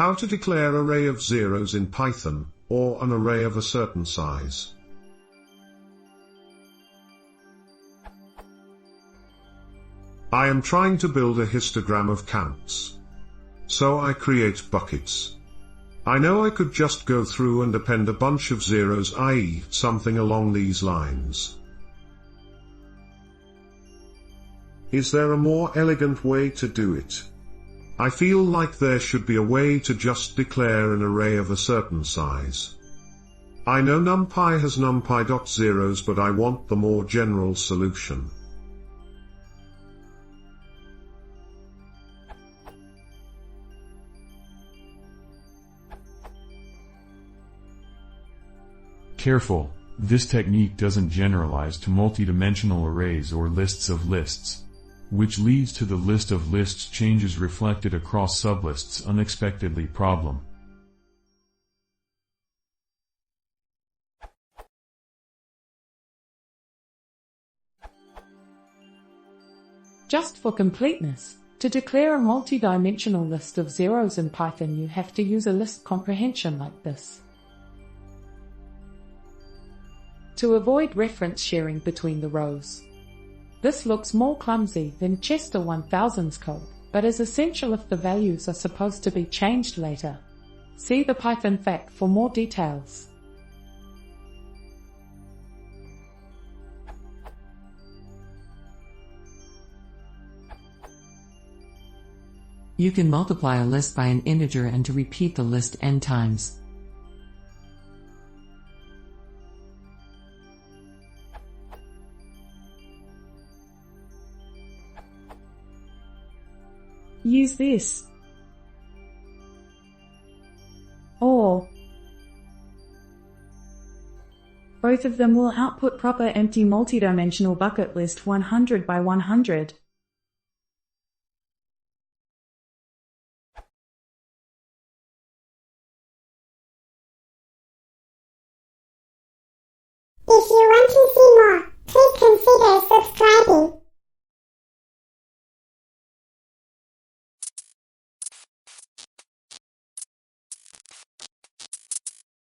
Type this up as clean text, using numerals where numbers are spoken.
How to declare array of zeros in Python, or an array of a certain size. I am trying to build a histogram of counts. So I create buckets. I know I could just go through and append a bunch of zeros, i.e., something along these lines. Is there a more elegant way to do it? I feel like there should be a way to just declare an array of a certain size. I know NumPy has numpy.zeros, but I want the more general solution. Careful, this technique doesn't generalize to multidimensional arrays or lists of lists, which leads to the list of lists changes reflected across sublists unexpectedly problem. Just for completeness, to declare a multi-dimensional list of zeros in Python, you have to use a list comprehension like this. To avoid reference sharing between the rows. This looks more clumsy than Chester 1000's code, but is essential if the values are supposed to be changed later. See the Python FAQ for more details. You can multiply a list by an integer and to repeat the list n times. Use this. Or both of them will output proper empty multidimensional bucket list 100 by 100. If you want to see more, please consider